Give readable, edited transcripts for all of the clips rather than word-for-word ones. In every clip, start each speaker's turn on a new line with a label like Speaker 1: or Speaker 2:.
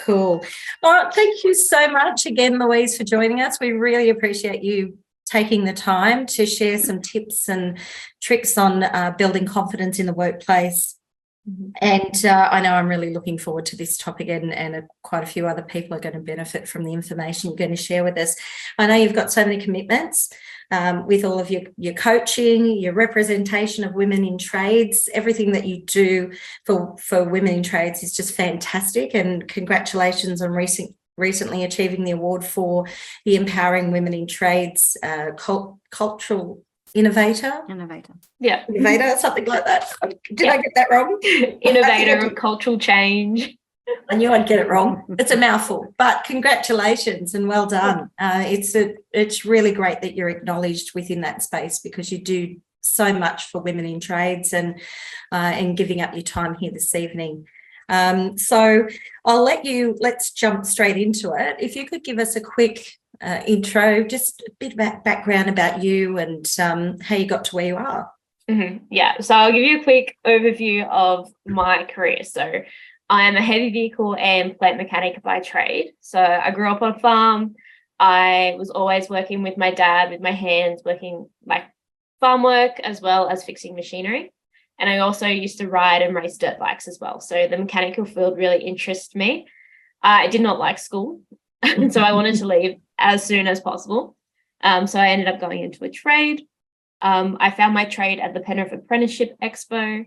Speaker 1: Cool. Well, thank you so much again, Louise, for joining us. We really appreciate you taking the time to share some tips and tricks on building confidence in the workplace. And I know I'm really looking forward to this topic, and quite a few other people are going to benefit from the information you're going to share with us. I know you've got so many commitments with all of your coaching, your representation of women in trades. Everything that you do for women in trades is just fantastic, and congratulations on recently achieving the award for the Empowering Women in Trades Cultural Innovator,
Speaker 2: yeah,
Speaker 1: Innovator, something like that. Did I get that wrong?
Speaker 2: Innovator of cultural change.
Speaker 1: I knew I'd get it wrong. It's a mouthful, but congratulations and well done. It's really great that you're acknowledged within that space, because you do so much for women in trades, and giving up your time here this evening. So let's jump straight into it. If you could give us a quick intro, just a bit of background about you and how you got to where you are.
Speaker 2: Yeah, so I'll give you a quick overview of my career. So I am a heavy vehicle and plant mechanic by trade. So I grew up on a farm. I was always working with my dad, with my hands, working like farm work as well as fixing machinery. And I also used to ride and race dirt bikes as well. So the mechanical field really interests me. I did not like school, so I wanted to leave as soon as possible. So I ended up going into a trade. I found my trade at the Penrith Apprenticeship Expo,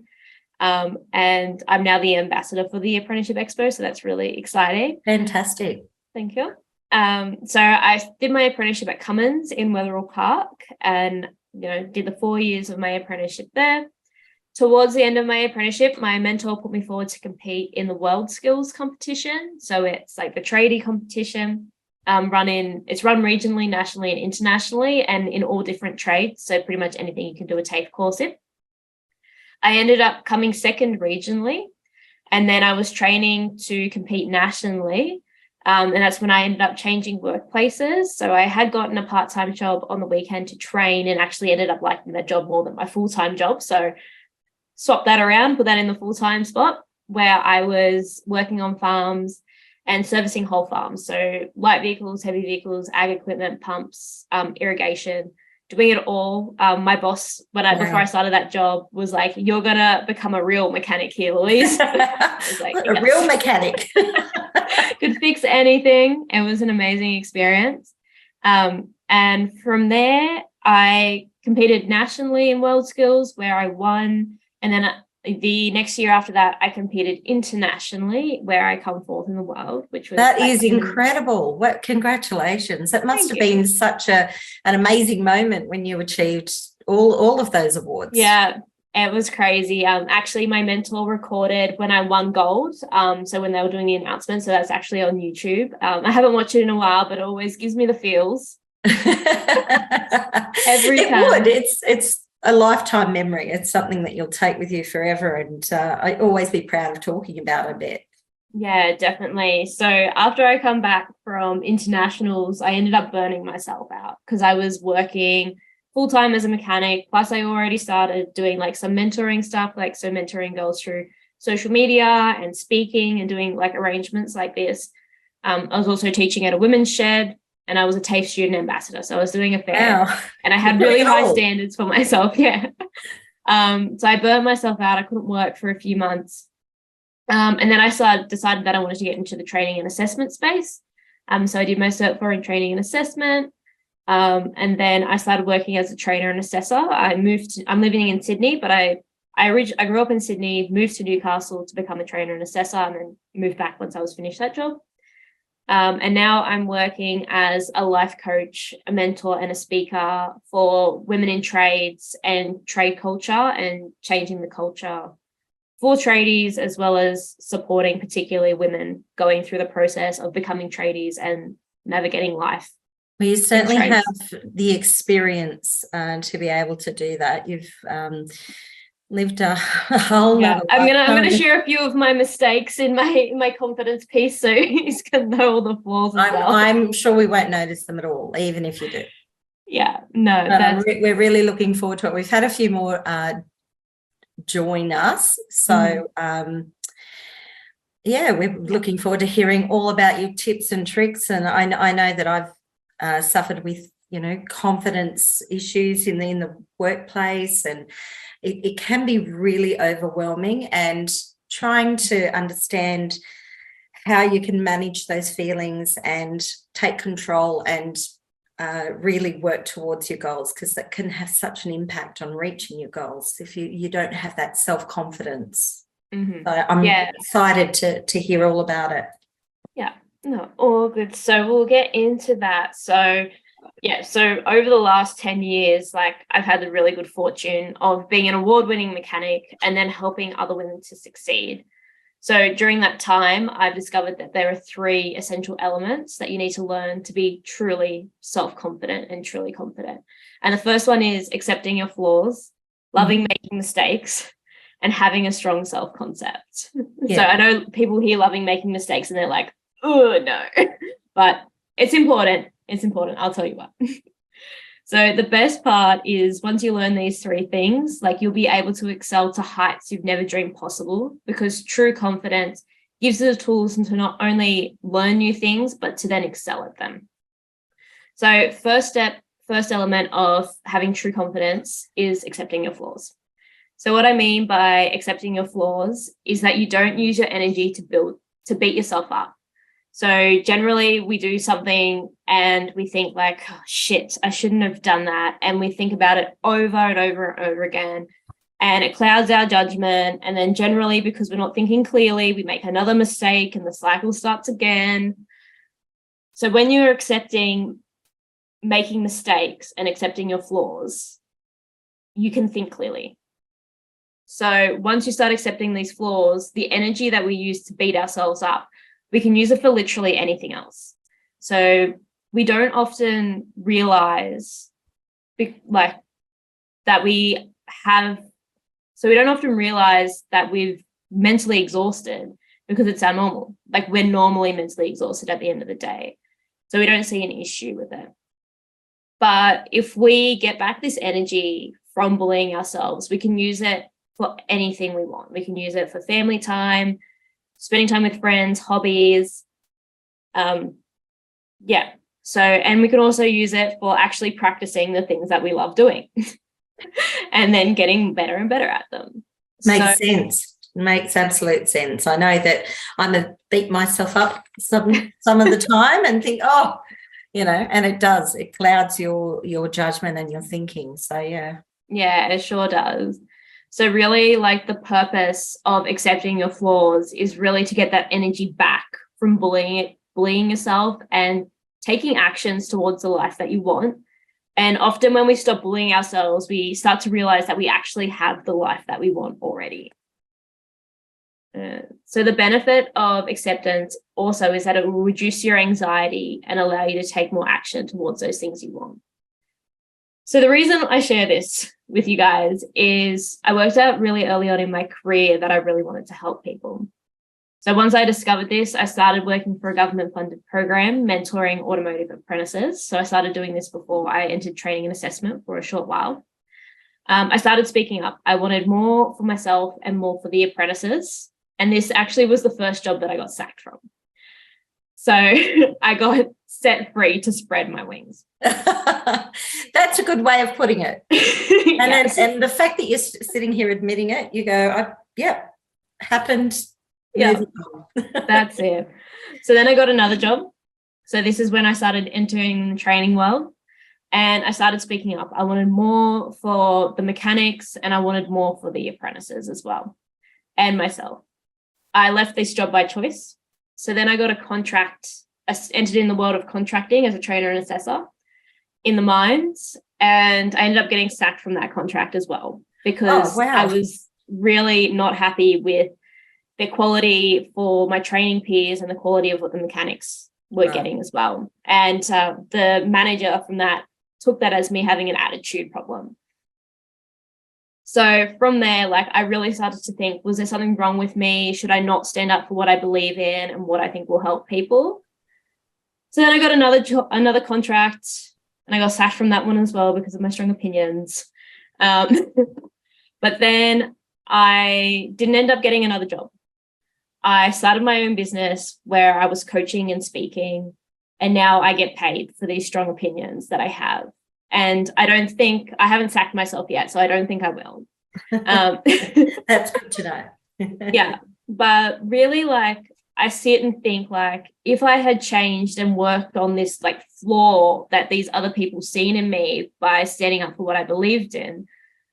Speaker 2: and I'm now the ambassador for the Apprenticeship Expo. So that's really exciting.
Speaker 1: Fantastic.
Speaker 2: Thank you. So I did my apprenticeship at Cummins in Wetherill Park, and did the 4 years of my apprenticeship there. Towards the end of my apprenticeship, my mentor put me forward to compete in the World Skills competition. So it's like the tradie competition, it's run regionally, nationally, and internationally, and in all different trades. So pretty much anything you can do a TAFE course in. I ended up coming second regionally, and then I was training to compete nationally. And that's when I ended up changing workplaces. So I had gotten a part-time job on the weekend to train, and actually ended up liking that job more than my full-time job. So swap that around, put that in the full-time spot, where I was working on farms and servicing whole farms. So light vehicles, heavy vehicles, ag equipment, pumps, irrigation, doing it all. My boss, before I started that job, was like, "You're going to become a real mechanic here, Louise." I was like,
Speaker 1: a real mechanic.
Speaker 2: Could fix anything. It was an amazing experience. And from there, I competed nationally in World Skills, where I won. And then the next year after that, I competed internationally, where I come fourth in the world, which was...
Speaker 1: That is incredible. What, congratulations. That must have been such an amazing moment when you achieved all of those awards.
Speaker 2: Yeah, it was crazy. Actually, my mentor recorded when I won gold. So when they were doing the announcement, so that's actually on YouTube. I haven't watched it in a while, but it always gives me the feels. Every time.
Speaker 1: It would. It's a lifetime memory. It's something that you'll take with you forever, and I always be proud of talking about it a bit.
Speaker 2: Yeah, definitely. So after I come back from internationals, I ended up burning myself out, because I was working full-time as a mechanic, plus I already started doing like some mentoring stuff, like so mentoring girls through social media and speaking and doing like arrangements like this. I was also teaching at a women's shed, and I was a TAFE student ambassador. So I was doing a fair, and I had really high standards for myself. Yeah. So I burned myself out. I couldn't work for a few months. And then I decided that I wanted to get into the training and assessment space. So I did my Cert 4 in training and assessment. And then I started working as a trainer and assessor. I'm living in Sydney, but I grew up in Sydney, moved to Newcastle to become a trainer and assessor, and then moved back once I was finished that job. And now I'm working as a life coach, a mentor, and a speaker for women in trades and trade culture, and changing the culture for tradies, as well as supporting particularly women going through the process of becoming tradies and navigating life.
Speaker 1: Well, you certainly have the experience to be able to do that. You've lived a whole lot.
Speaker 2: I'm gonna share a few of my mistakes in my confidence piece, so you can know all the flaws as well.
Speaker 1: I'm sure we won't notice them at all, even if you do.
Speaker 2: Yeah, no,
Speaker 1: we're really looking forward to it. We've had a few more join us, so Yeah, we're looking forward to hearing all about your tips and tricks. And I know that I've suffered with, confidence issues in the workplace, and it can be really overwhelming. And trying to understand how you can manage those feelings and take control and really work towards your goals, because that can have such an impact on reaching your goals if you don't have that self-confidence.
Speaker 2: Mm-hmm.
Speaker 1: So I'm excited to hear all about it.
Speaker 2: Yeah, no, all good. So we'll get into that. So over the last 10 years, like, I've had the really good fortune of being an award-winning mechanic and then helping other women to succeed. So during that time, I've discovered that there are 3 essential elements that you need to learn to be truly self-confident and truly confident. And the first one is accepting your flaws, loving making mistakes, and having a strong self-concept. Yeah. So I know people hear loving making mistakes and they're like, oh, no. But it's important. It's important. I'll tell you what. So the best part is once you learn these 3 things, like, you'll be able to excel to heights you've never dreamed possible, because true confidence gives you the tools to not only learn new things, but to then excel at them. So first element of having true confidence is accepting your flaws. So what I mean by accepting your flaws is that you don't use your energy to beat yourself up. So generally we do something and we think like, oh, shit, I shouldn't have done that. And we think about it over and over and over again. And it clouds our judgment. And then generally, because we're not thinking clearly, we make another mistake and the cycle starts again. So when you're accepting making mistakes and accepting your flaws, you can think clearly. So once you start accepting these flaws, the energy that we use to beat ourselves up, we can use it for literally anything else. So we don't often realize that we don't often realize that we've mentally exhausted, because it's our normal. Like, we're normally mentally exhausted at the end of the day. So we don't see an issue with it. But if we get back this energy from bullying ourselves, we can use it for anything we want. We can use it for family time, spending time with friends, hobbies. And we can also use it for actually practicing the things that we love doing and then getting better and better at them.
Speaker 1: Makes sense. Makes absolute sense. I know that I'm beat myself up some of the time and think, and it does. It clouds your judgment and your thinking. So, yeah. Yeah,
Speaker 2: it sure does. So really, like, the purpose of accepting your flaws is really to get that energy back from bullying yourself and taking actions towards the life that you want. And often when we stop bullying ourselves, we start to realize that we actually have the life that we want already. So the benefit of acceptance also is that it will reduce your anxiety and allow you to take more action towards those things you want. So the reason I share this with you guys is I worked out really early on in my career that I really wanted to help people. So once I discovered this, I started working for a government-funded program, mentoring automotive apprentices. So I started doing this before I entered training and assessment for a short while. I started speaking up. I wanted more for myself and more for the apprentices. And this actually was the first job that I got sacked from. So I got set free to spread my wings.
Speaker 1: That's a good way of putting it. And yes. And the fact that you're sitting here admitting it, you go, happened.
Speaker 2: Yeah, that's it. So then I got another job. So this is when I started entering the training world, and I started speaking up. I wanted more for the mechanics and I wanted more for the apprentices as well, and myself. I left this job by choice. So then I got a contract, entered in the world of contracting as a trainer and assessor in the mines, and I ended up getting sacked from that contract as well, because I was really not happy with the quality for my training peers and the quality of what the mechanics were getting as well. And the manager from that took that as me having an attitude problem. So from there, like, I really started to think, was there something wrong with me? Should I not stand up for what I believe in and what I think will help people? So then I got another contract, and I got sacked from that one as well because of my strong opinions. But then I didn't end up getting another job. I started my own business where I was coaching and speaking, and now I get paid for these strong opinions that I have. And I haven't sacked myself yet, so I don't think I will.
Speaker 1: That's good to know.
Speaker 2: Yeah, but really, like, I sit and think, like, if I had changed and worked on this like flaw that these other people seen in me by standing up for what I believed in,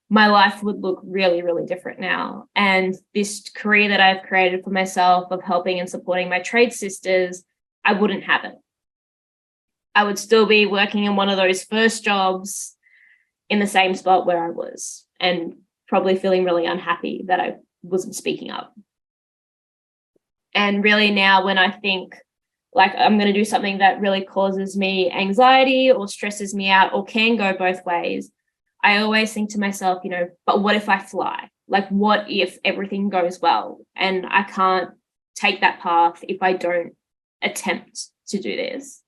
Speaker 2: my life would look really, really different now. And this career that I've created for myself of helping and supporting my trade sisters, I wouldn't have it. I would still be working in one of those first jobs in the same spot where I was, and probably feeling really unhappy that I wasn't speaking up. And really now when I think like I'm going to do something that really causes me anxiety or stresses me out or can go both ways, I always think to myself, you know, but what if I fly? Like, what if everything goes well and I can't take that path if I don't attempt to do this?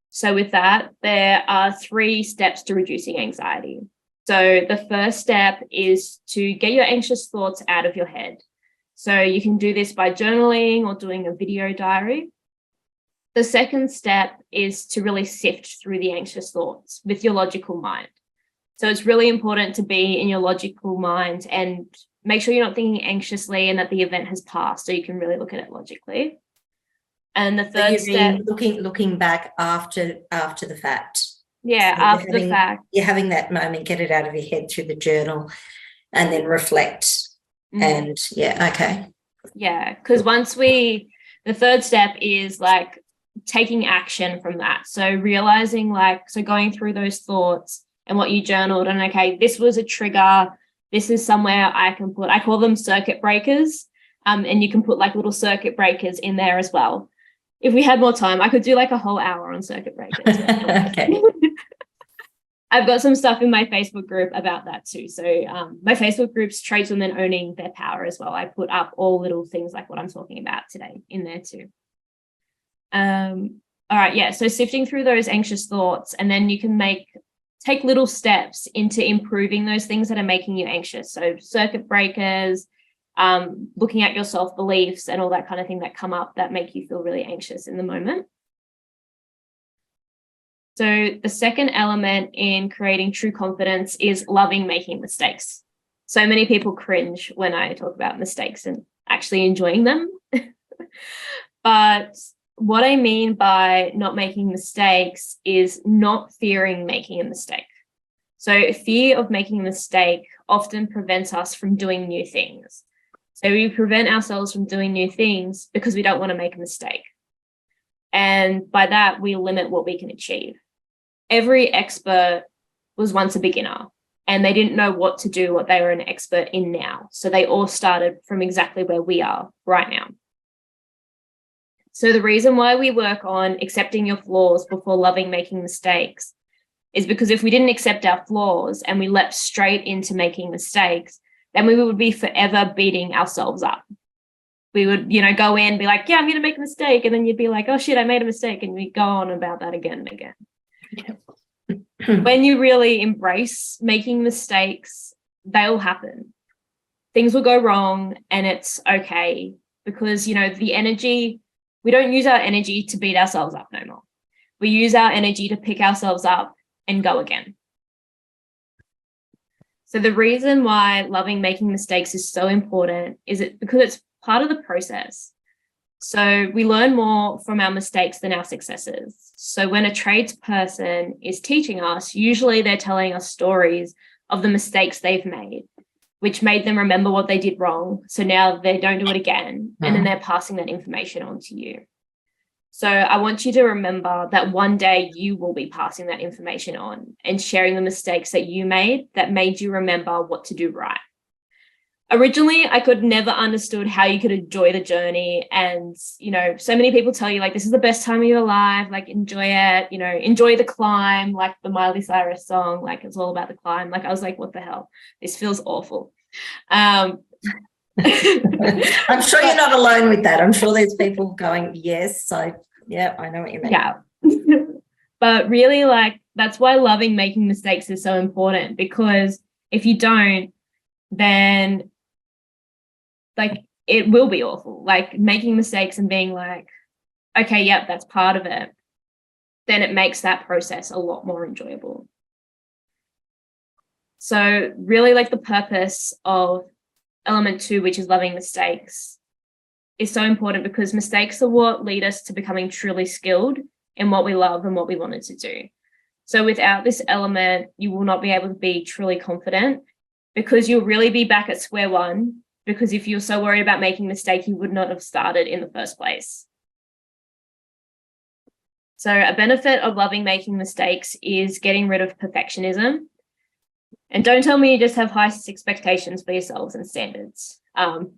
Speaker 2: So with that, there are 3 steps to reducing anxiety. So the first step is to get your anxious thoughts out of your head. So you can do this by journaling or doing a video diary. The second step is to really sift through the anxious thoughts with your logical mind. So it's really important to be in your logical mind and make sure you're not thinking anxiously and that the event has passed, so you can really look at it logically. And the third step,
Speaker 1: looking back after the fact.
Speaker 2: Yeah,
Speaker 1: so
Speaker 2: after the fact.
Speaker 1: You're having that moment, get it out of your head through the journal and then reflect. And okay.
Speaker 2: Yeah, because the third step is like taking action from that. So realizing going through those thoughts and what you journaled, and okay, this was a trigger. This is somewhere I call them circuit breakers. And you can put like little circuit breakers in there as well. If we had more time, I could do like a whole hour on circuit breakers.
Speaker 1: Okay.
Speaker 2: I've got some stuff in my Facebook group about that too. So my Facebook group's Tradeswomen Owning Their Power as well. I put up all little things like what I'm talking about today in there too. All right, yeah. So sifting through those anxious thoughts, and then you can take little steps into improving those things that are making you anxious. So circuit breakers, looking at your self-beliefs and all that kind of thing that come up that make you feel really anxious in the moment. So the second element in creating true confidence is loving making mistakes. So many people cringe when I talk about mistakes and actually enjoying them. But what I mean by not making mistakes is not fearing making a mistake. So fear of making a mistake often prevents us from doing new things. So we prevent ourselves from doing new things because we don't want to make a mistake. And by that, we limit what we can achieve. Every expert was once a beginner and they didn't know what to do, what they were an expert in now. So they all started from exactly where we are right now. So the reason why we work on accepting your flaws before loving making mistakes is because if we didn't accept our flaws and we leapt straight into making mistakes, then we would be forever beating ourselves up. We would, go in and be like, yeah, I'm going to make a mistake. And then you'd be like, oh shit, I made a mistake. And we go on about that again and again. When you really embrace making mistakes, they'll happen. Things will go wrong and it's okay because, the energy, we don't use our energy to beat ourselves up no more. We use our energy to pick ourselves up and go again. So the reason why loving making mistakes is so important is because it's part of the process. So we learn more from our mistakes than our successes. So when a tradesperson is teaching us, usually they're telling us stories of the mistakes they've made, which made them remember what they did wrong. So now they don't do it again. And then they're passing that information on to you. So I want you to remember that one day you will be passing that information on and sharing the mistakes that you made that made you remember what to do right. Originally, I could never understood how you could enjoy the journey. And, so many people tell you, like, this is the best time of your life, like, enjoy it, enjoy the climb, like the Miley Cyrus song, like, it's all about the climb. Like, I was like, what the hell? This feels awful. I'm
Speaker 1: sure you're not alone with that. I'm sure there's people going, yes. So, yeah, I know what you mean.
Speaker 2: Yeah. But really, that's why loving making mistakes is so important, because if you don't, then it will be awful. Like making mistakes and being like, okay, yep, that's part of it. Then it makes that process a lot more enjoyable. So really like the purpose of element 2, which is loving mistakes, is so important because mistakes are what lead us to becoming truly skilled in what we love and what we wanted to do. So without this element, you will not be able to be truly confident because you'll really be back at square one, because if you're so worried about making a mistake, you would not have started in the first place. So a benefit of loving making mistakes is getting rid of perfectionism. And don't tell me you just have high expectations for yourselves and standards,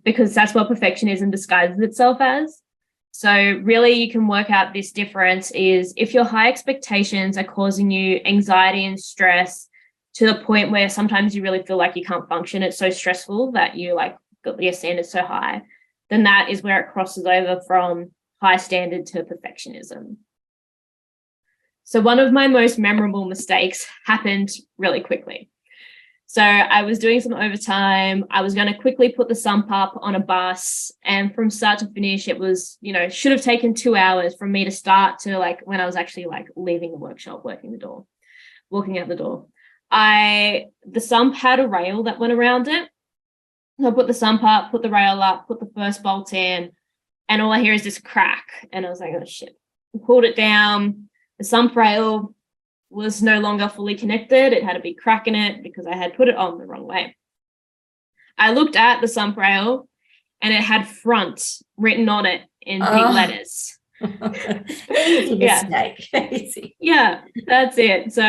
Speaker 2: because that's what perfectionism disguises itself as. So really you can work out this difference is if your high expectations are causing you anxiety and stress to the point where sometimes you really feel like you can't function, it's so stressful that you like got your standards so high, then that is where it crosses over from high standard to perfectionism. So one of my most memorable mistakes happened really quickly. So I was doing some overtime. I was going to quickly put the sump up on a bus, and from start to finish, it was, should have taken 2 hours from me to start to like when I was actually like leaving the workshop, walking out the door. The sump had a rail that went around it. So I put the sump up, put the rail up, put the first bolt in, and all I hear is this crack. And I was like, oh shit. I pulled it down. The sump rail was no longer fully connected. It had a big crack in it because I had put it on the wrong way. I looked at the sump rail and it had front written on it in big letters.
Speaker 1: Easy mistake. Easy.
Speaker 2: Yeah, that's it. So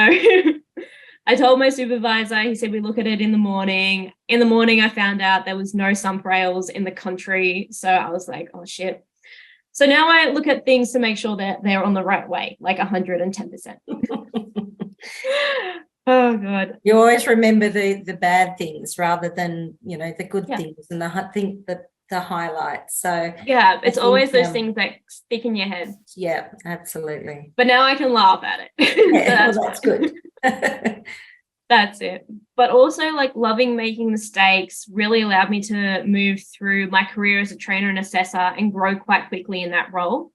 Speaker 2: I told my supervisor, he said, we look at it in the morning. In the morning, I found out there was no sump rails in the country. So I was like, oh shit. So now I look at things to make sure that they're on the right way, like 110%. Oh God.
Speaker 1: You always remember the bad things rather than, the good things and the highlights. So
Speaker 2: yeah, it's always those things that stick in your head.
Speaker 1: Yeah, absolutely.
Speaker 2: But now I can laugh at it.
Speaker 1: Yeah, so that's good.
Speaker 2: That's it. But also like loving making mistakes really allowed me to move through my career as a trainer and assessor and grow quite quickly in that role.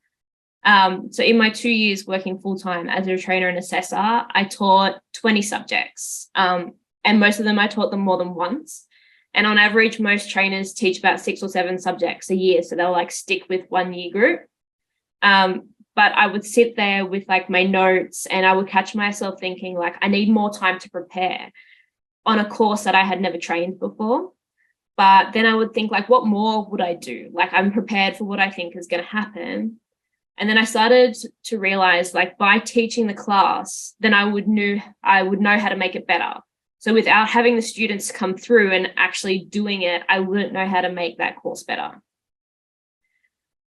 Speaker 2: So in my 2 years working full-time as a trainer and assessor, I taught 20 subjects. And most of them I taught them more than once. And on average, most trainers teach about 6 or 7 subjects a year. So they'll like stick with 1 year group. But I would sit there with like my notes and I would catch myself thinking like, I need more time to prepare on a course that I had never trained before. But then I would think like, what more would I do? Like I'm prepared for what I think is going to happen. And then I started to realize like by teaching the class, then I would know how to make it better. So without having the students come through and actually doing it, I wouldn't know how to make that course better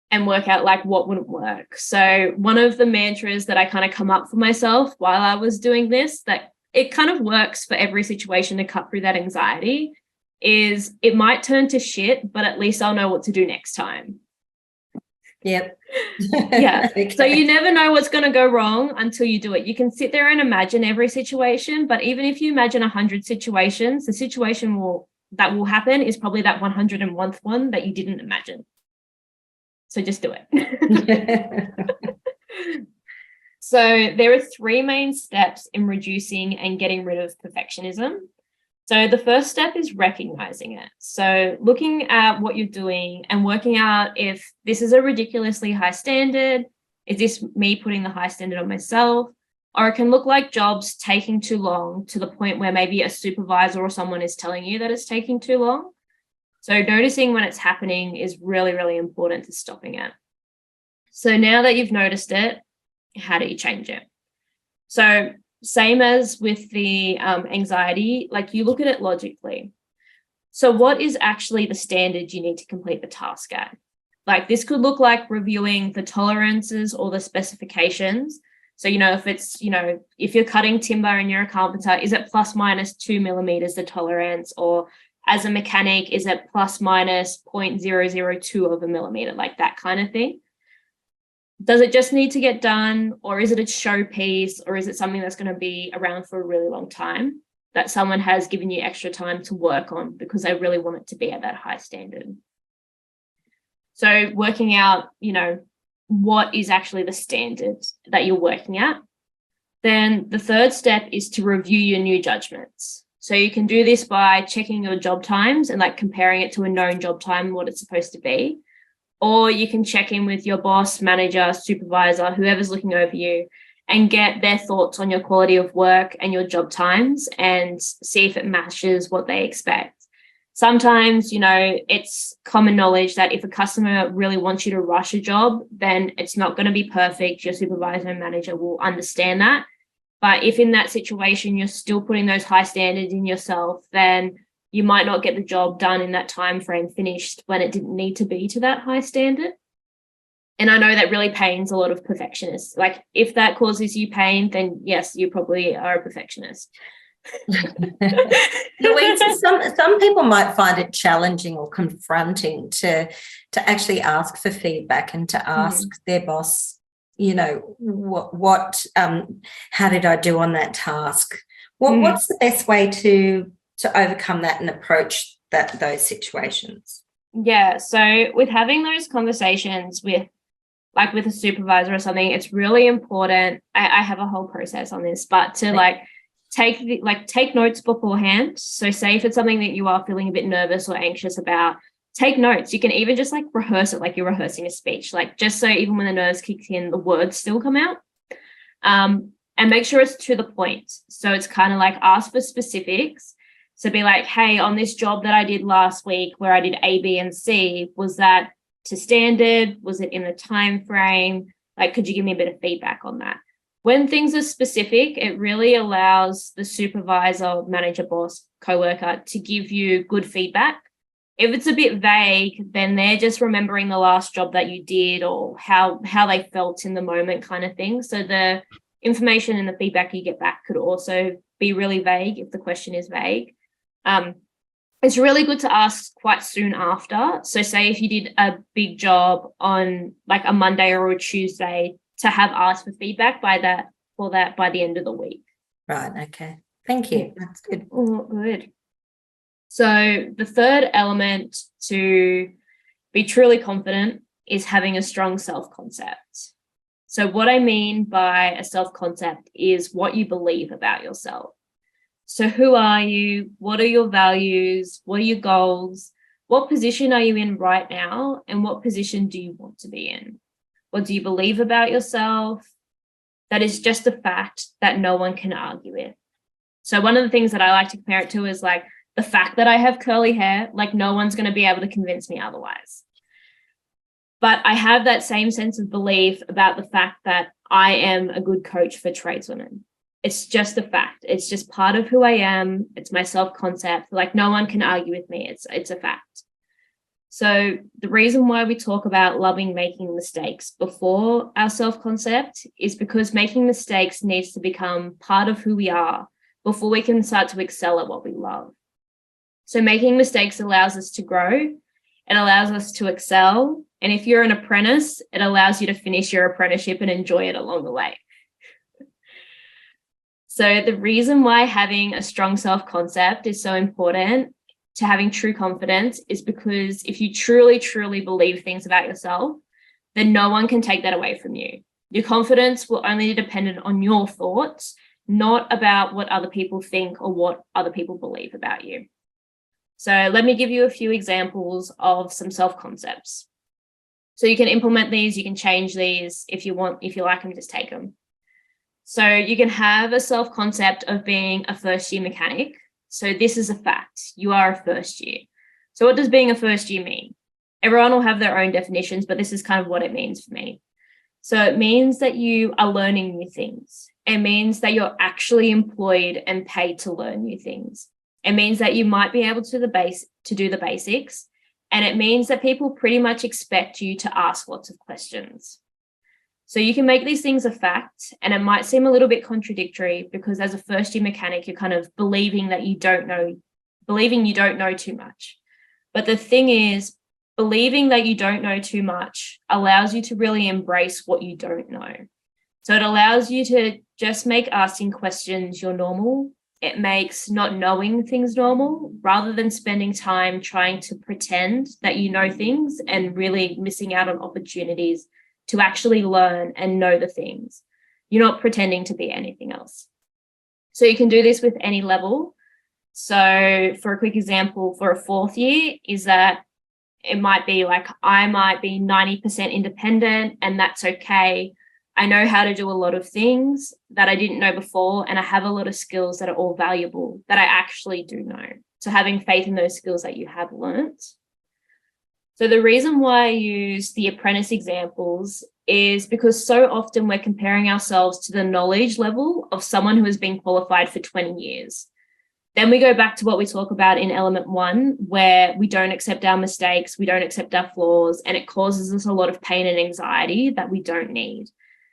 Speaker 2: and work out like what wouldn't work. So one of the mantras that I kind of come up for myself while I was doing this, that it kind of works for every situation to cut through that anxiety, is it might turn to shit, but at least I'll know what to do next time.
Speaker 1: Yep.
Speaker 2: Yeah. Okay. So you never know what's going to go wrong until you do it. You can sit there and imagine every situation, but even if you imagine 100 situations, the situation that will happen is probably that 101st one that you didn't imagine. So just do it. So there are 3 main steps in reducing and getting rid of perfectionism. So the first step is recognizing it. So looking at what you're doing and working out if this is a ridiculously high standard, is this me putting the high standard on myself? Or it can look like jobs taking too long to the point where maybe a supervisor or someone is telling you that it's taking too long. So noticing when it's happening is really, really important to stopping it. So now that you've noticed it, how do you change it? So same as with the anxiety, like you look at it logically. So what is actually the standard you need to complete the task at? Like this could look like reviewing the tolerances or the specifications. So, if it's, if you're cutting timber and you're a carpenter, is it plus minus 2 millimeters the tolerance? Or as a mechanic, is it plus minus 0.002 of a millimeter, like that kind of thing? Does it just need to get done, or is it a showpiece, or is it something that's going to be around for a really long time that someone has given you extra time to work on because they really want it to be at that high standard? So working out, what is actually the standard that you're working at. Then the third step is to review your new judgments. So you can do this by checking your job times and like comparing it to a known job time, what it's supposed to be. Or you can check in with your boss, manager, supervisor, whoever's looking over you, and get their thoughts on your quality of work and your job times and see if it matches what they expect. Sometimes, it's common knowledge that if a customer really wants you to rush a job, then it's not going to be perfect. Your supervisor and manager will understand that. But if in that situation, you're still putting those high standards in yourself, then you might not get the job done in that time frame finished when it didn't need to be to that high standard. And I know that really pains a lot of perfectionists. Like if that causes you pain, then yes, you probably are a perfectionist.
Speaker 1: Louise, some people might find it challenging or confronting to actually ask for feedback and to ask their boss, how did I do on that task? What's the best way to overcome that and approach those situations?
Speaker 2: Yeah, so with having those conversations with a supervisor or something, it's really important. I have a whole process on this, but to take notes beforehand. So say if it's something that you are feeling a bit nervous or anxious about, take notes. You can even just rehearse it like you're rehearsing a speech, just so even when the nerves kick in, the words still come out. And make sure it's to the point. So it's kind of ask for specifics. So be like, hey, on this job that I did last week where I did A, B, and C, was that to standard? Was it in the time frame? Could you give me a bit of feedback on that? When things are specific, it really allows the supervisor, manager, boss, coworker to give you good feedback. If it's a bit vague, then they're just remembering the last job that you did or how they felt in the moment kind of thing. So the information and the feedback you get back could also be really vague if the question is vague. It's really good to ask quite soon after. So say if you did a big job on a Monday or a Tuesday, to have asked for feedback by the end of the week.
Speaker 1: Right. Okay. Thank you. That's good.
Speaker 2: Oh, good. So the third element to be truly confident is having a strong self-concept. So what I mean by a self-concept is what you believe about yourself. So who are you? What are your values? What are your goals? What position are you in right now? And what position do you want to be in? What do you believe about yourself? That is just a fact that no one can argue with. So one of the things that I like to compare it to is the fact that I have curly hair, no one's going to be able to convince me otherwise. But I have that same sense of belief about the fact that I am a good coach for tradeswomen. It's just a fact. It's just part of who I am. It's my self-concept. No one can argue with me. It's a fact. So the reason why we talk about loving making mistakes before our self-concept is because making mistakes needs to become part of who we are before we can start to excel at what we love. So making mistakes allows us to grow. It allows us to excel. And if you're an apprentice, it allows you to finish your apprenticeship and enjoy it along the way. So the reason why having a strong self-concept is so important to having true confidence is because if you truly, truly believe things about yourself, then no one can take that away from you. Your confidence will only be dependent on your thoughts, not about what other people think or what other people believe about you. So let me give you a few examples of some self-concepts. So you can implement these, you can change these if you want, if you like them, just take them. So you can have a self-concept of being a first-year mechanic. So this is a fact. You are a first year. So what does being a first year mean? Everyone will have their own definitions, but this is kind of what it means for me. So it means that you are learning new things. It means that you're actually employed and paid to learn new things. It means that you might be able to do the basics. And it means that people pretty much expect you to ask lots of questions. So you can make these things a fact, and it might seem a little bit contradictory because as a first year mechanic, you're kind of believing you don't know too much. But the thing is, believing that you don't know too much allows you to really embrace what you don't know. So it allows you to just make asking questions your normal it makes not knowing things normal, rather than spending time trying to pretend that you know things and really missing out on opportunities to actually learn and know the things. You're not pretending to be anything else. So you can do this with any level. So for a quick example, for a 4th year, is that it might be like, I might be 90% independent, and that's okay. I know how to do a lot of things that I didn't know before, and I have a lot of skills that are all valuable that I actually do know. So having faith in those skills that you have learnt. So the reason why I use the apprentice examples is because so often we're comparing ourselves to the knowledge level of someone who has been qualified for 20 years. Then we go back to what we talk about in element 1, where we don't accept our mistakes, we don't accept our flaws, and it causes us a lot of pain and anxiety that we don't need.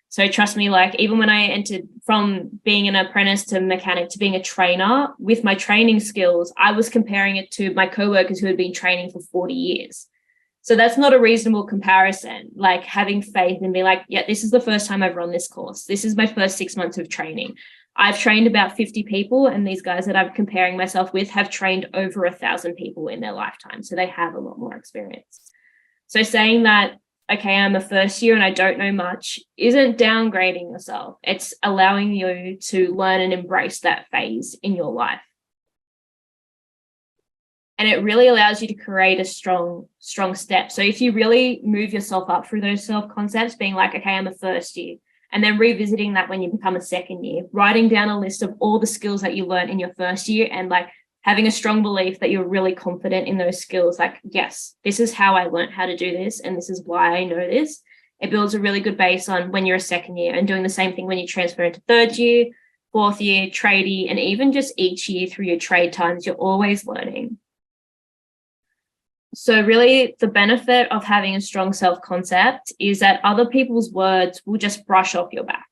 Speaker 2: So trust me, like even when I entered from being an apprentice to mechanic to being a trainer, with my training skills, I was comparing it to my coworkers who had been training for 40 years. So that's not a reasonable comparison, like having faith and being like, yeah, this is the first time I've run this course. This is my first 6 months of training. I've trained about 50 people, and these guys that I'm comparing myself with have trained over 1,000 people in their lifetime. So they have a lot more experience. So saying that, okay, I'm a first year and I don't know much, isn't downgrading yourself. It's allowing you to learn and embrace that phase in your life. And it really allows you to create a strong step. So if you really move yourself up through those self-concepts, being like, okay, I'm a first year, and then revisiting that when you become a second year, writing down a list of all the skills that you learned in your first year, and like having a strong belief that you're really confident in those skills. Like, yes, this is how I learned how to do this, and this is why I know this. It builds a really good base on when you're a second year, and doing the same thing when you transfer into 3rd year, 4th year, tradie, and even just each year through your trade times, you're always learning. So really the benefit of having a strong self-concept is that other people's words will just brush off your back.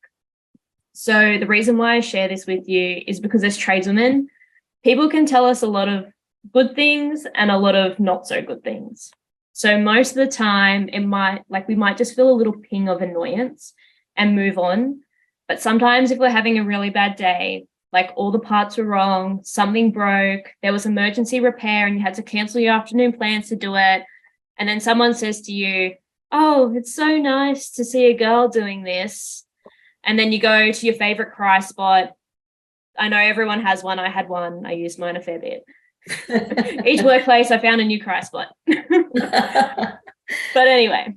Speaker 2: So the reason why I share this with you is because as tradeswomen, people can tell us a lot of good things and a lot of not so good things. So most of the time we might just feel a little ping of annoyance and move on. But sometimes if we're having a really bad day, like all the parts were wrong, something broke, there was emergency repair and you had to cancel your afternoon plans to do it. And then someone says to you, oh, it's so nice to see a girl doing this. And then you go to your favorite cry spot. I know everyone has one. I had one. I used mine a fair bit. Each workplace, I found a new cry spot. But anyway,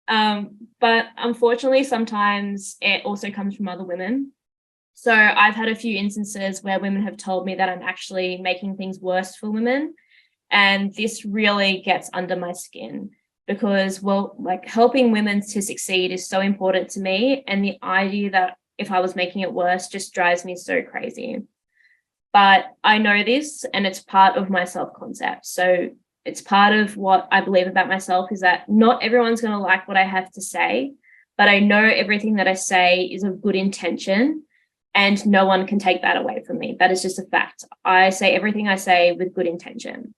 Speaker 2: but unfortunately, sometimes it also comes from other women. So I've had a few instances where women have told me that I'm actually making things worse for women. And this really gets under my skin because, well, like helping women to succeed is so important to me. And the idea that if I was making it worse just drives me so crazy. But I know this, and it's part of my self-concept. So it's part of what I believe about myself is that not everyone's going to like what I have to say, but I know everything that I say is of good intention. And no one can take that away from me. That is just a fact. I say everything I say with good intention.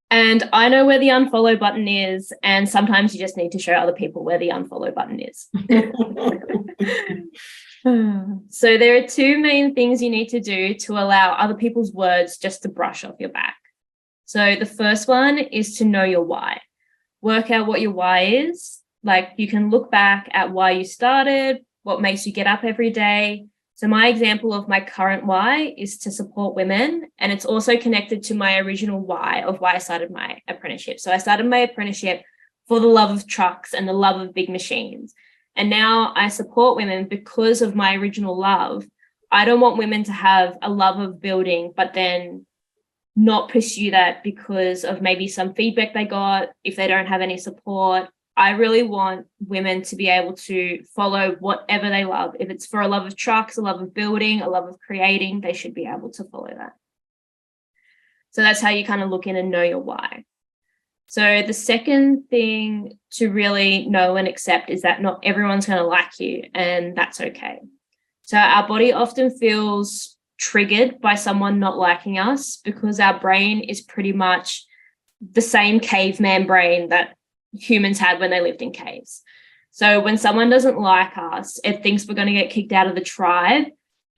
Speaker 2: And I know where the unfollow button is. And sometimes you just need to show other people where the unfollow button is. So there are 2 main things you need to do to allow other people's words just to brush off your back. So the first one is to know your why. Work out what your why is. Like you can look back at why you started, what makes you get up every day. So my example of my current why is to support women. And it's also connected to my original why of why I started my apprenticeship. So I started my apprenticeship for the love of trucks and the love of big machines. And now I support women because of my original love. I don't want women to have a love of building, but then not pursue that because of maybe some feedback they got, if they don't have any support. I really want women to be able to follow whatever they love. If it's for a love of trucks, a love of building, a love of creating, they should be able to follow that. So that's how you kind of look in and know your why. So the second thing to really know and accept is that not everyone's going to like you, and that's okay. So our body often feels triggered by someone not liking us because our brain is pretty much the same caveman brain that humans had when they lived in caves. So when someone doesn't like us, it thinks we're going to get kicked out of the tribe,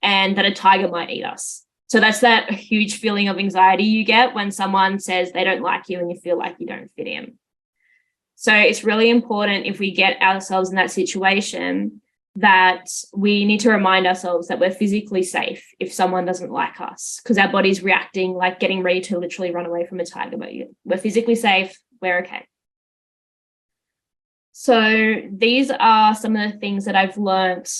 Speaker 2: and that a tiger might eat us. So that's that huge feeling of anxiety you get when someone says they don't like you and you feel like you don't fit in. So it's really important, if we get ourselves in that situation, that we need to remind ourselves that we're physically safe if someone doesn't like us, because our body's reacting like getting ready to literally run away from a tiger, but we're physically safe, we're okay. So these are some of the things that I've learnt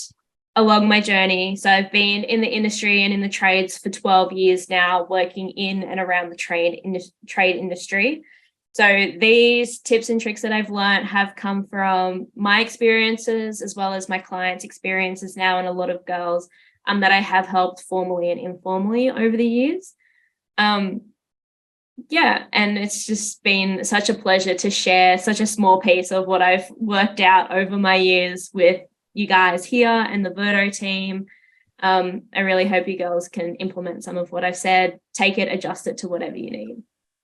Speaker 2: along my journey. So I've been in the industry and in the trades for 12 years now, working in and around the trade industry. So these tips and tricks that I've learned have come from my experiences as well as my clients' experiences now, and a lot of girls that I have helped formally and informally over the years. Yeah, and it's just been such a pleasure to share such a small piece of what I've worked out over my years with you guys here and the VERTO team. I really hope you girls can implement some of what I've said, take it, adjust it to whatever you need.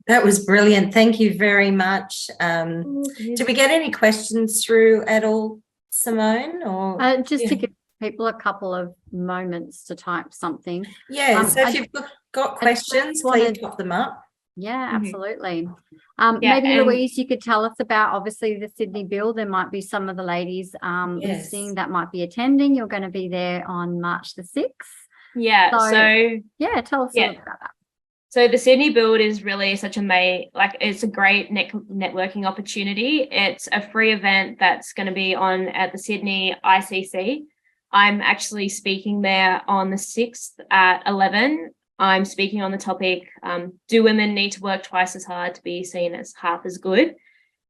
Speaker 1: That was brilliant. Thank you very much. Did we get any questions through at all, Simone? Or
Speaker 3: just to give people a couple of moments to type something.
Speaker 1: Yeah, so if you've got questions, please pop them up.
Speaker 3: Yeah, absolutely. Maybe Louise, you could tell us about, obviously, the Sydney Build. There might be some of the ladies listening that might be attending. You're going to be there on March the 6th.
Speaker 2: Yeah, so
Speaker 3: yeah, tell us a little bit about that.
Speaker 2: So the Sydney Build is really such a it's a great networking opportunity. It's a free event that's going to be on at the Sydney ICC. I'm actually speaking there on the 6th at 11. I'm speaking on the topic, do women need to work twice as hard to be seen as half as good?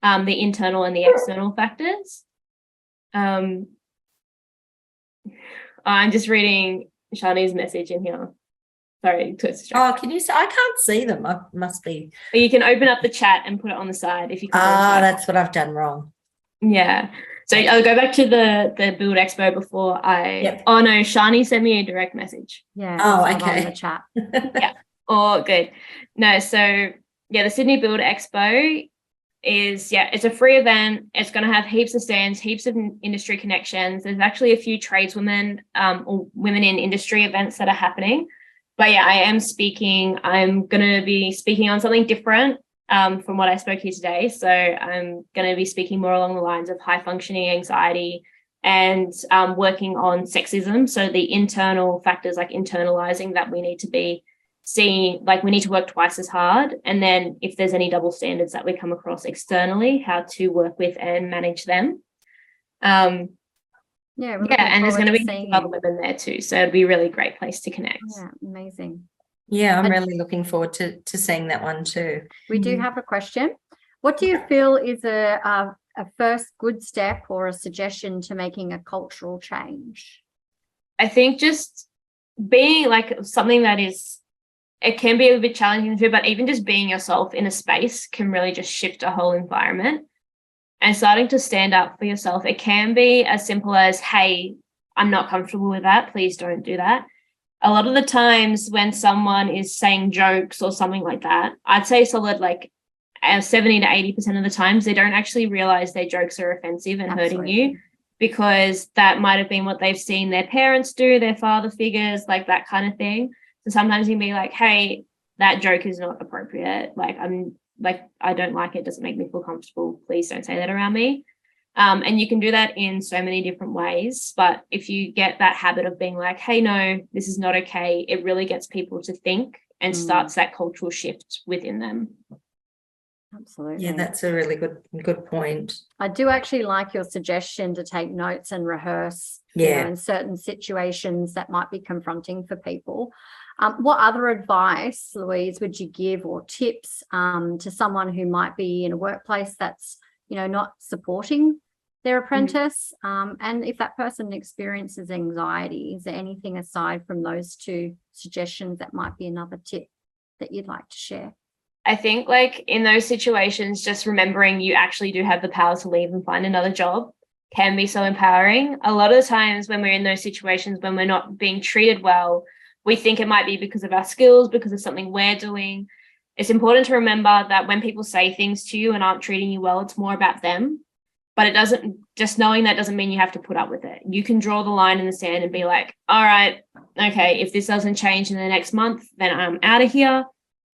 Speaker 2: The internal and the external factors. I'm just reading Shani's message in here. Sorry.
Speaker 1: Can you say? I can't see them. I must be.
Speaker 2: Or you can open up the chat and put it on the side if you can.
Speaker 1: That's what I've done wrong.
Speaker 2: Yeah. So I'll go back to the Build Expo before I. Yep. Oh no, Shani sent me a direct message.
Speaker 3: Yeah.
Speaker 1: Okay.
Speaker 3: On the chat.
Speaker 2: Yeah. Oh, good. No, so yeah, the Sydney Build Expo is it's a free event. It's going to have heaps of stands, heaps of industry connections. There's actually a few tradeswomen or women in industry events that are happening. But yeah, I am speaking. I'm going to be speaking on something different from what I spoke here today. So I'm going to be speaking more along the lines of high functioning anxiety and working on sexism. So the internal factors, like internalizing that we need to be seeing, like we need to work twice as hard. And then if there's any double standards that we come across externally, how to work with and manage them. And there's going to be other women there too. So it'd be a really great place to connect.
Speaker 3: Yeah, amazing.
Speaker 1: Yeah, I'm really looking forward to seeing that one too.
Speaker 3: We do have a question. What do you feel is a first good step or a suggestion to making a cultural change?
Speaker 2: I think just being like something that is, it can be a bit challenging to do, but even just being yourself in a space can really just shift a whole environment. And starting to stand up for yourself, it can be as simple as, hey, I'm not comfortable with that. Please don't do that. A lot of the times when someone is saying jokes or something like that, I'd say solid 70 to 80% of the times, they don't actually realize their jokes are offensive and hurting you, because that might have been what they've seen their parents do, their father figures, like that kind of thing. So sometimes you can be like, hey, that joke is not appropriate. I don't like it. Doesn't make me feel comfortable. Please don't say that around me. And you can do that in so many different ways. But if you get that habit of being like, hey, no, this is not okay, it really gets people to think and starts that cultural shift within them.
Speaker 3: Absolutely.
Speaker 1: Yeah, that's a really good point.
Speaker 3: I do actually like your suggestion to take notes and rehearse in certain situations that might be confronting for people. What other advice, Louise, would you give or tips to someone who might be in a workplace that's, not supporting their apprentice? And if that person experiences anxiety, is there anything aside from those two suggestions that might be another tip that you'd like to share?
Speaker 2: I think in those situations, just remembering you actually do have the power to leave and find another job can be so empowering. A lot of the times when we're in those situations, when we're not being treated well, we think it might be because of our skills, because of something we're doing. It's important to remember that when people say things to you and aren't treating you well, it's more about them. but it doesn't, just knowing that doesn't mean you have to put up with it. You can draw the line in the sand and be like, all right, okay, if this doesn't change in the next month, then I'm out of here.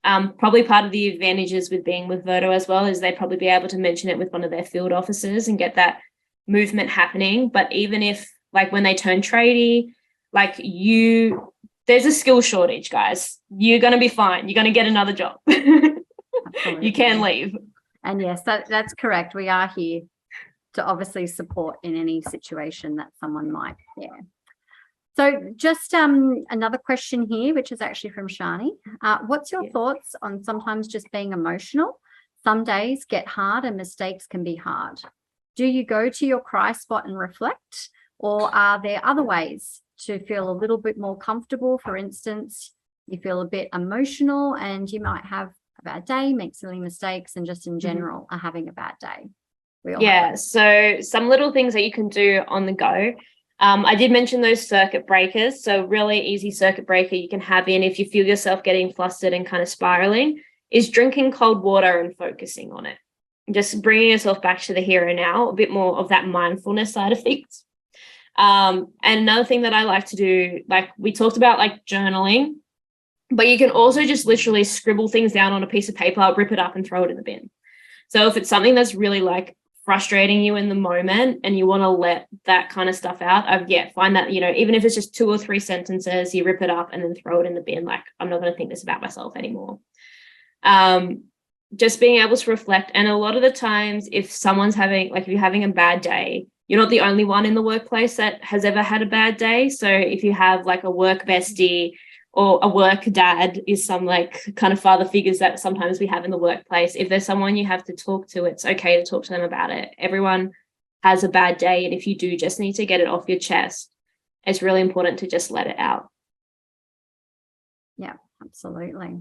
Speaker 2: Probably part of the advantages with being with VERTO as well is they'd probably be able to mention it with one of their field officers and get that movement happening. But even if, like, when they turn tradie, like, there's a skill shortage, guys. You're going to be fine. You're going to get another job. You can leave.
Speaker 3: And yes, that's correct. We are here to obviously support in any situation that someone might. Yeah. So just another question here, which is actually from Shani. What's your thoughts on sometimes just being emotional? Some days get hard and mistakes can be hard. Do you go to your cry spot and reflect, or are there other ways to feel a little bit more comfortable? For instance, you feel a bit emotional and you might have a bad day, make silly mistakes, and just in general are having a bad day.
Speaker 2: So some little things that you can do on the go. I did mention those circuit breakers. So really easy circuit breaker you can have in if you feel yourself getting flustered and kind of spiraling is drinking cold water and focusing on it. Just bringing yourself back to the here and now, a bit more of that mindfulness side of things. And another thing that I like to do, like we talked about, like journaling, but you can also just literally scribble things down on a piece of paper, rip it up and throw it in the bin. So if it's something that's really like frustrating you in the moment and you want to let that kind of stuff out, find that, even if it's just 2 or 3 sentences, you rip it up and then throw it in the bin. Like, I'm not going to think this about myself anymore. Just being able to reflect. And a lot of the times if someone's if you're having a bad day, you're not the only one in the workplace that has ever had a bad day. So if you have like a work bestie or a work dad, is some like kind of father figures that sometimes we have in the workplace. If there's someone you have to talk to, it's okay to talk to them about it. Everyone has a bad day. And if you do just need to get it off your chest, it's really important to just let it out.
Speaker 3: Yeah, absolutely.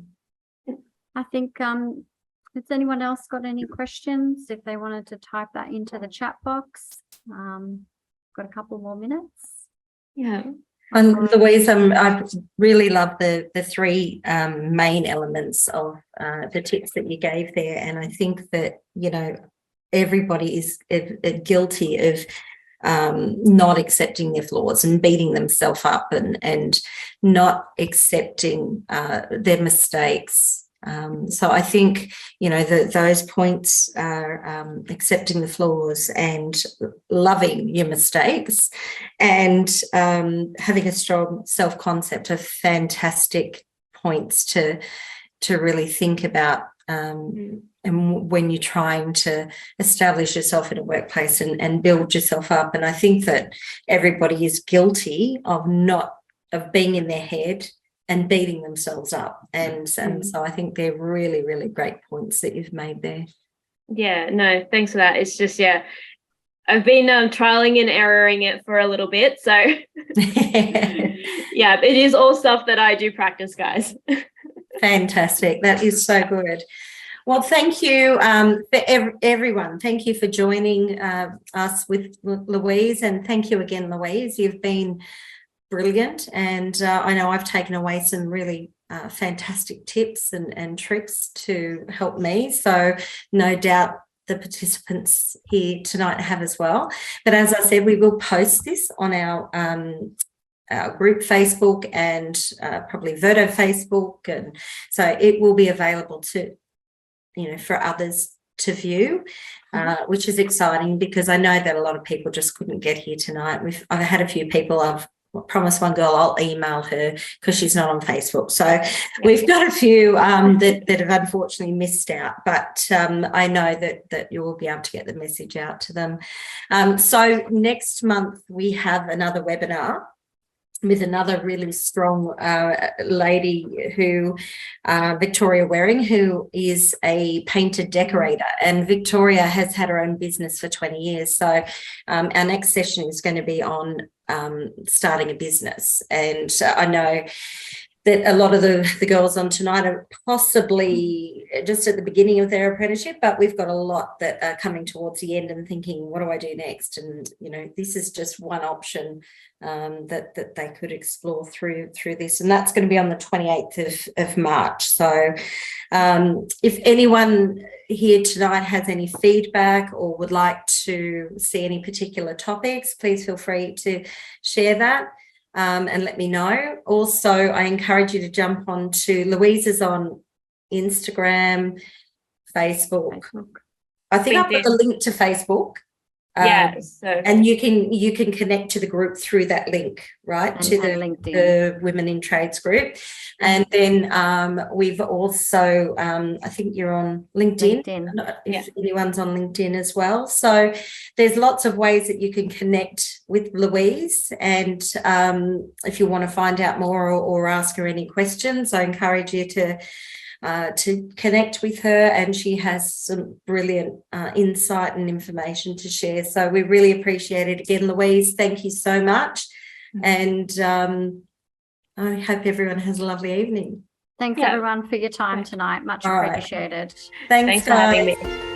Speaker 3: I think, has anyone else got any questions? If they wanted to type that into the chat box, got a couple more minutes.
Speaker 2: Yeah.
Speaker 1: And Louise, I really love the 3 main elements of the tips that you gave there. And I think that, everybody is guilty of not accepting their flaws and beating themselves up and not accepting their mistakes. So I think, those points are accepting the flaws and loving your mistakes and having a strong self-concept are fantastic points to really think about and when you're trying to establish yourself in a workplace and build yourself up. And I think that everybody is guilty of being in their head and beating themselves up. And so I think they're really, really great points that you've made there.
Speaker 2: Yeah, no, thanks for that. It's just, I've been trialing and erroring it for a little bit. So yeah, it is all stuff that I do practice, guys.
Speaker 1: Fantastic. That is so good. Well, thank you for everyone. Thank you for joining us with Louise. And thank you again, Louise. You've been brilliant, and I know I've taken away some really fantastic tips and tricks to help me, so no doubt the participants here tonight have as well. But as I said, we will post this on our group Facebook and probably VERTO Facebook, and so it will be available to for others to view, which is exciting because I know that a lot of people just couldn't get here tonight. I've had a few people. I've promised one girl I'll email her because she's not on Facebook. So we've got a few that have unfortunately missed out, but I know that you will be able to get the message out to them. So next month we have another webinar with another really strong lady who, Victoria Waring, who is a painter decorator, and Victoria has had her own business for 20 years. So our next session is going to be on starting a business. And I know that a lot of the girls on tonight are possibly just at the beginning of their apprenticeship, but we've got a lot that are coming towards the end and thinking, what do I do next? And, this is just one option that they could explore through this. And that's going to be on the 28th of March. So if anyone here tonight has any feedback or would like to see any particular topics, please feel free to share that and let me know. Also, I encourage you to jump on to Louise's on Instagram, Facebook. I think I've got the link to Facebook.
Speaker 2: So
Speaker 1: and you can connect to the group through that link, right? To the Women in Trades group. And then we've also, I think you're on LinkedIn. If anyone's on LinkedIn as well. So there's lots of ways that you can connect with Louise. And if you want to find out more or ask her any questions, I encourage you to connect with her, and she has some brilliant insight and information to share. So we really appreciate it. Again, Louise, thank you so much. And I hope everyone has a lovely evening.
Speaker 3: Thanks everyone for your time tonight. Much appreciated.
Speaker 1: Thanks
Speaker 2: for having me.